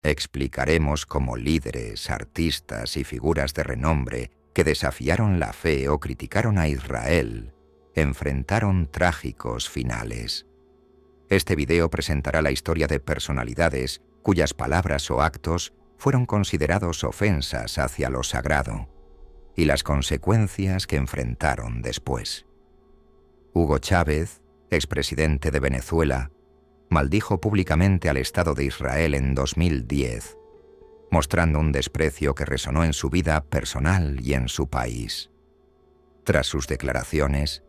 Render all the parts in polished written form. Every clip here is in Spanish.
Explicaremos cómo líderes, artistas y figuras de renombre que desafiaron la fe o criticaron a Israel enfrentaron trágicos finales. Este video presentará la historia de personalidades cuyas palabras o actos fueron considerados ofensas hacia lo sagrado y las consecuencias que enfrentaron después. Hugo Chávez, expresidente de Venezuela, maldijo públicamente al Estado de Israel en 2010, mostrando un desprecio que resonó en su vida personal y en su país. Tras sus declaraciones,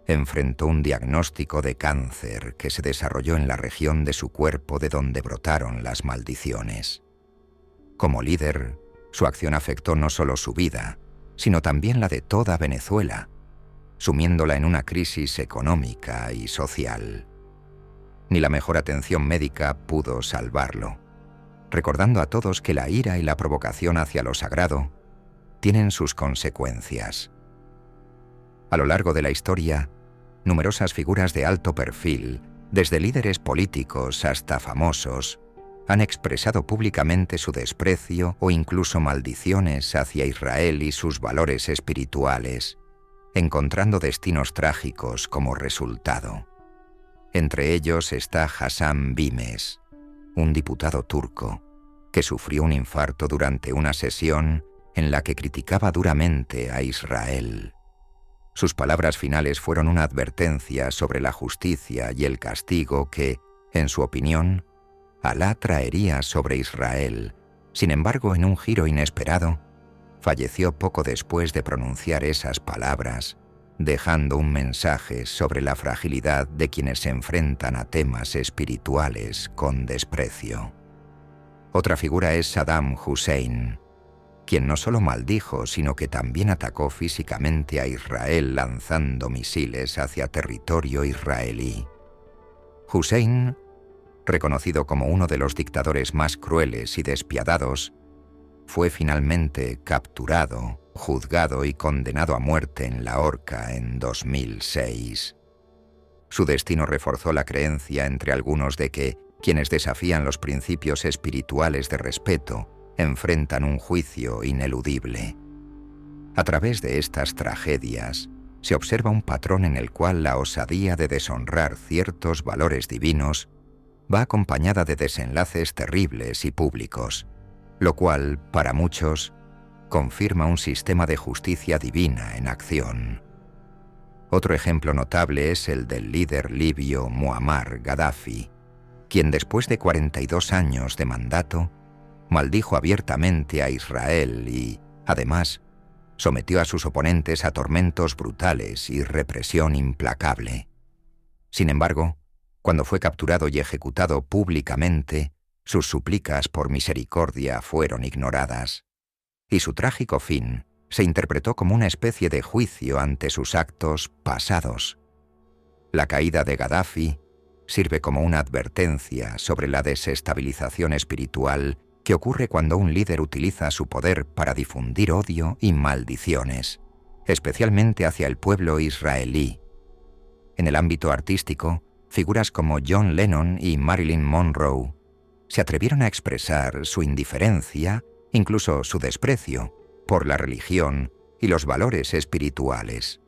enfrentó un diagnóstico de cáncer que se desarrolló en la región de su cuerpo de donde brotaron las maldiciones. Como líder, su acción afectó no solo su vida, sino también la de toda Venezuela, sumiéndola en una crisis económica y social. Ni la mejor atención médica pudo salvarlo, recordando a todos que la ira y la provocación hacia lo sagrado tienen sus consecuencias. A lo largo de la historia, numerosas figuras de alto perfil, desde líderes políticos hasta famosos, han expresado públicamente su desprecio o incluso maldiciones hacia Israel y sus valores espirituales, encontrando destinos trágicos como resultado. Entre ellos está Hasan Bimes, un diputado turco, que sufrió un infarto durante una sesión en la que criticaba duramente a Israel. Sus palabras finales fueron una advertencia sobre la justicia y el castigo que, en su opinión, Alá traería sobre Israel. Sin embargo, en un giro inesperado, falleció poco después de pronunciar esas palabras, dejando un mensaje sobre la fragilidad de quienes se enfrentan a temas espirituales con desprecio. Otra figura es Saddam Hussein, quien no solo maldijo, sino que también atacó físicamente a Israel lanzando misiles hacia territorio israelí. Hussein, reconocido como uno de los dictadores más crueles y despiadados, fue finalmente capturado, juzgado y condenado a muerte en la horca en 2006. Su destino reforzó la creencia entre algunos de que quienes desafían los principios espirituales de respeto enfrentan un juicio ineludible. A través de estas tragedias, se observa un patrón en el cual la osadía de deshonrar ciertos valores divinos va acompañada de desenlaces terribles y públicos, lo cual, para muchos, confirma un sistema de justicia divina en acción. Otro ejemplo notable es el del líder libio Muammar Gaddafi, quien después de 42 años de mandato, maldijo abiertamente a Israel y, además, sometió a sus oponentes a tormentos brutales y represión implacable. Sin embargo, cuando fue capturado y ejecutado públicamente, sus súplicas por misericordia fueron ignoradas, y su trágico fin se interpretó como una especie de juicio ante sus actos pasados. La caída de Gaddafi sirve como una advertencia sobre la desestabilización espiritual que ocurre cuando un líder utiliza su poder para difundir odio y maldiciones, especialmente hacia el pueblo israelí. En el ámbito artístico, figuras como John Lennon y Marilyn Monroe se atrevieron a expresar su indiferencia, incluso su desprecio, por la religión y los valores espirituales.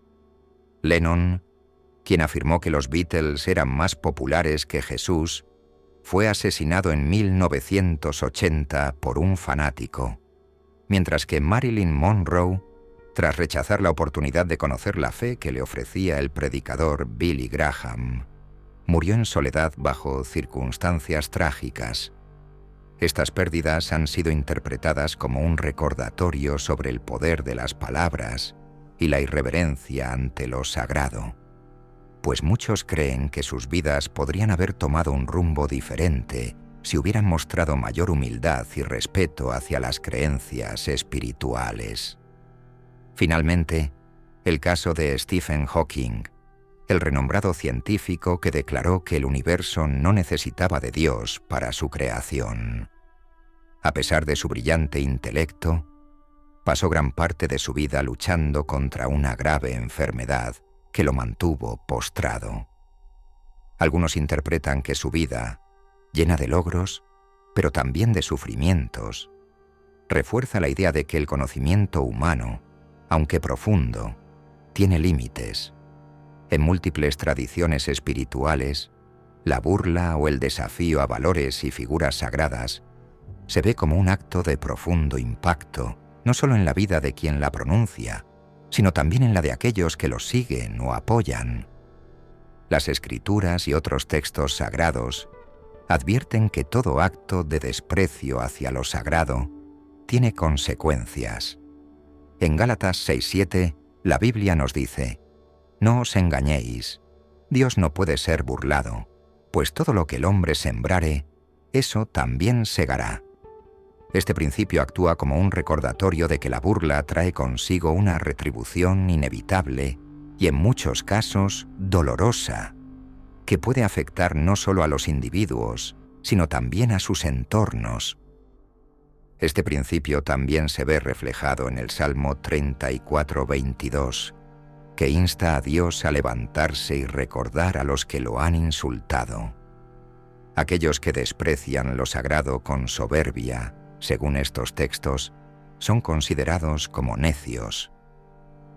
Lennon, quien afirmó que los Beatles eran más populares que Jesús, fue asesinado en 1980 por un fanático, mientras que Marilyn Monroe, tras rechazar la oportunidad de conocer la fe que le ofrecía el predicador Billy Graham, murió en soledad bajo circunstancias trágicas. Estas pérdidas han sido interpretadas como un recordatorio sobre el poder de las palabras y la irreverencia ante lo sagrado, pues muchos creen que sus vidas podrían haber tomado un rumbo diferente si hubieran mostrado mayor humildad y respeto hacia las creencias espirituales. Finalmente, el caso de Stephen Hawking, el renombrado científico que declaró que el universo no necesitaba de Dios para su creación. A pesar de su brillante intelecto, pasó gran parte de su vida luchando contra una grave enfermedad que lo mantuvo postrado. Algunos interpretan que su vida, llena de logros, pero también de sufrimientos, refuerza la idea de que el conocimiento humano, aunque profundo, tiene límites. En múltiples tradiciones espirituales, la burla o el desafío a valores y figuras sagradas se ve como un acto de profundo impacto, no solo en la vida de quien la pronuncia, sino también en la de aquellos que los siguen o apoyan. Las Escrituras y otros textos sagrados advierten que todo acto de desprecio hacia lo sagrado tiene consecuencias. En Gálatas 6:7, la Biblia nos dice: «No os engañéis, Dios no puede ser burlado, pues todo lo que el hombre sembrare, eso también segará». Este principio actúa como un recordatorio de que la burla trae consigo una retribución inevitable y en muchos casos dolorosa, que puede afectar no solo a los individuos, sino también a sus entornos. Este principio también se ve reflejado en el Salmo 34:22, que insta a Dios a levantarse y recordar a los que lo han insultado. Aquellos que desprecian lo sagrado con soberbia, según estos textos, son considerados como necios.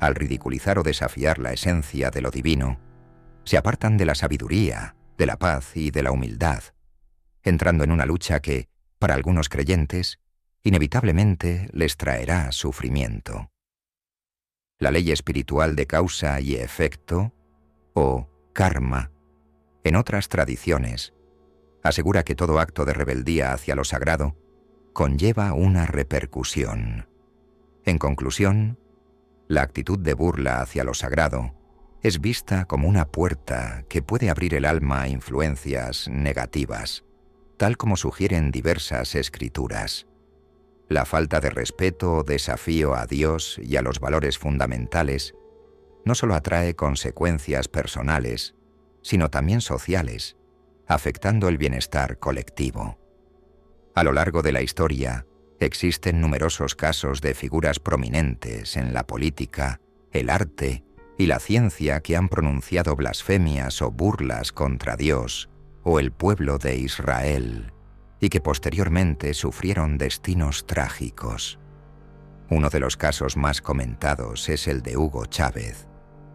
Al ridiculizar o desafiar la esencia de lo divino, se apartan de la sabiduría, de la paz y de la humildad, entrando en una lucha que, para algunos creyentes, inevitablemente les traerá sufrimiento. La ley espiritual de causa y efecto, o karma, en otras tradiciones, asegura que todo acto de rebeldía hacia lo sagrado conlleva una repercusión. En conclusión, la actitud de burla hacia lo sagrado es vista como una puerta que puede abrir el alma a influencias negativas, tal como sugieren diversas escrituras. La falta de respeto o desafío a Dios y a los valores fundamentales no solo atrae consecuencias personales, sino también sociales, afectando el bienestar colectivo. A lo largo de la historia, existen numerosos casos de figuras prominentes en la política, el arte y la ciencia que han pronunciado blasfemias o burlas contra Dios o el pueblo de Israel, y que posteriormente sufrieron destinos trágicos. Uno de los casos más comentados es el de Hugo Chávez,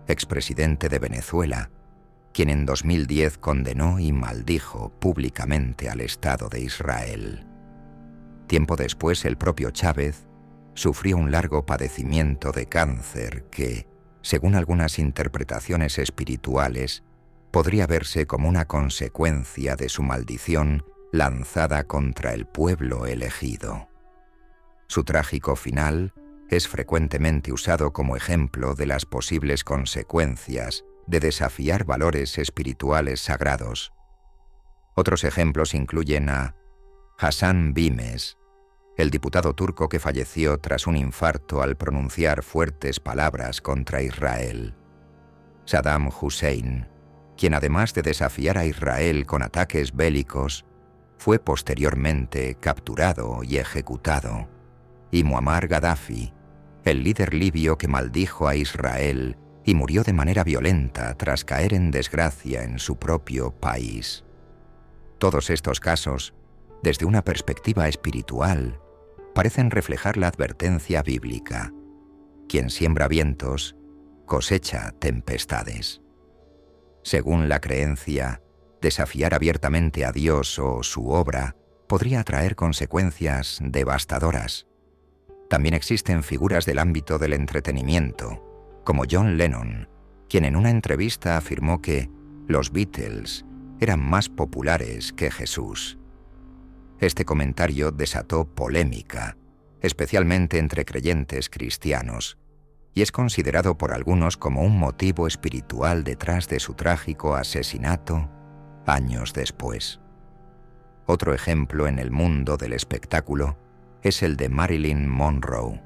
expresidente de Venezuela, quien en 2010 condenó y maldijo públicamente al Estado de Israel. Tiempo después, el propio Chávez sufrió un largo padecimiento de cáncer que, según algunas interpretaciones espirituales, podría verse como una consecuencia de su maldición lanzada contra el pueblo elegido. Su trágico final es frecuentemente usado como ejemplo de las posibles consecuencias de desafiar valores espirituales sagrados. Otros ejemplos incluyen a Hasan Bimes, el diputado turco que falleció tras un infarto al pronunciar fuertes palabras contra Israel; Saddam Hussein, quien además de desafiar a Israel con ataques bélicos, fue posteriormente capturado y ejecutado; y Muammar Gaddafi, el líder libio que maldijo a Israel y murió de manera violenta tras caer en desgracia en su propio país. Todos estos casos, desde una perspectiva espiritual, parecen reflejar la advertencia bíblica: quien siembra vientos, cosecha tempestades. Según la creencia, desafiar abiertamente a Dios o su obra podría traer consecuencias devastadoras. También existen figuras del ámbito del entretenimiento, como John Lennon, quien en una entrevista afirmó que los Beatles eran más populares que Jesús. Este comentario desató polémica, especialmente entre creyentes cristianos, y es considerado por algunos como un motivo espiritual detrás de su trágico asesinato años después. Otro ejemplo en el mundo del espectáculo es el de Marilyn Monroe,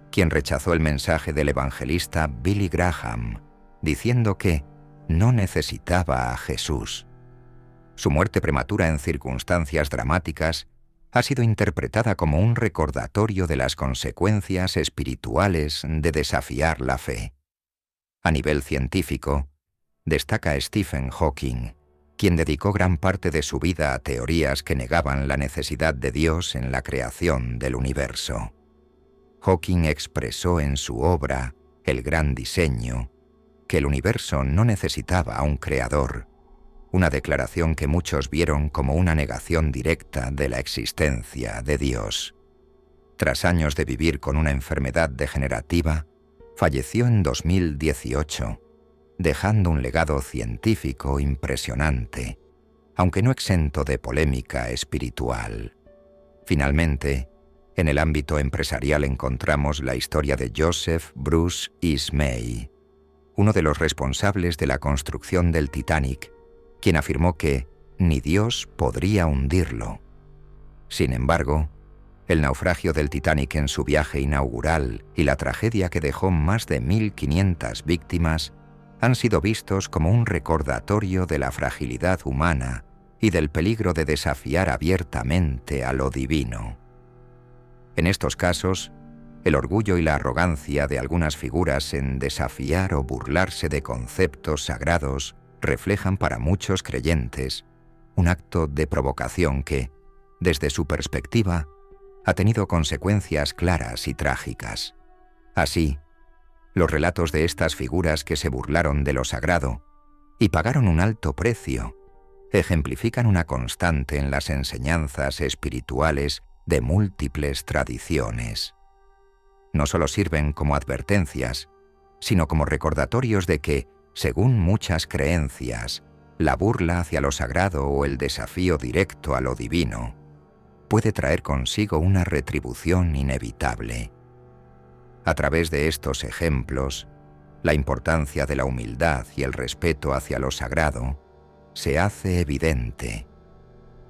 quien rechazó el mensaje del evangelista Billy Graham, diciendo que no necesitaba a Jesús. Su muerte prematura en circunstancias dramáticas ha sido interpretada como un recordatorio de las consecuencias espirituales de desafiar la fe. A nivel científico, destaca Stephen Hawking, quien dedicó gran parte de su vida a teorías que negaban la necesidad de Dios en la creación del universo. Hawking expresó en su obra, El gran diseño, que el universo no necesitaba a un creador, una declaración que muchos vieron como una negación directa de la existencia de Dios. Tras años de vivir con una enfermedad degenerativa, falleció en 2018, dejando un legado científico impresionante, aunque no exento de polémica espiritual. Finalmente, en el ámbito empresarial encontramos la historia de Joseph Bruce Ismay, uno de los responsables de la construcción del Titanic, quien afirmó que ni Dios podría hundirlo. Sin embargo, el naufragio del Titanic en su viaje inaugural y la tragedia que dejó más de 1.500 víctimas han sido vistos como un recordatorio de la fragilidad humana y del peligro de desafiar abiertamente a lo divino. En estos casos, el orgullo y la arrogancia de algunas figuras en desafiar o burlarse de conceptos sagrados reflejan para muchos creyentes un acto de provocación que, desde su perspectiva, ha tenido consecuencias claras y trágicas. Así, los relatos de estas figuras que se burlaron de lo sagrado y pagaron un alto precio ejemplifican una constante en las enseñanzas espirituales de múltiples tradiciones. No solo sirven como advertencias, sino como recordatorios de que, según muchas creencias, la burla hacia lo sagrado o el desafío directo a lo divino puede traer consigo una retribución inevitable. A través de estos ejemplos, la importancia de la humildad y el respeto hacia lo sagrado se hace evidente.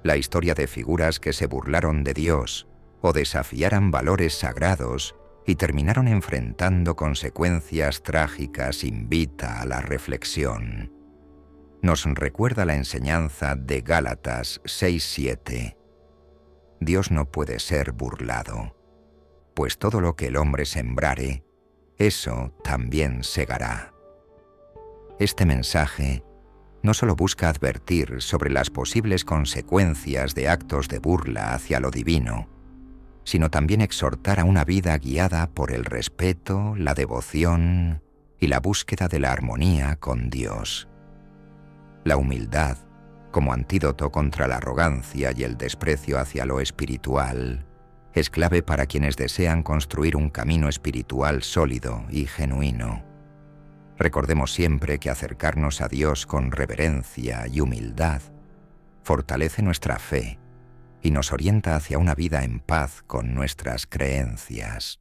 La historia de figuras que se burlaron de Dios o desafiaran valores sagrados y terminaron enfrentando consecuencias trágicas invita a la reflexión. Nos recuerda la enseñanza de Gálatas 6:7. Dios no puede ser burlado, pues todo lo que el hombre sembrare, eso también segará. Este mensaje no solo busca advertir sobre las posibles consecuencias de actos de burla hacia lo divino, sino también exhortar a una vida guiada por el respeto, la devoción y la búsqueda de la armonía con Dios. La humildad, como antídoto contra la arrogancia y el desprecio hacia lo espiritual, es clave para quienes desean construir un camino espiritual sólido y genuino. Recordemos siempre que acercarnos a Dios con reverencia y humildad fortalece nuestra fe y nos orienta hacia una vida en paz con nuestras creencias.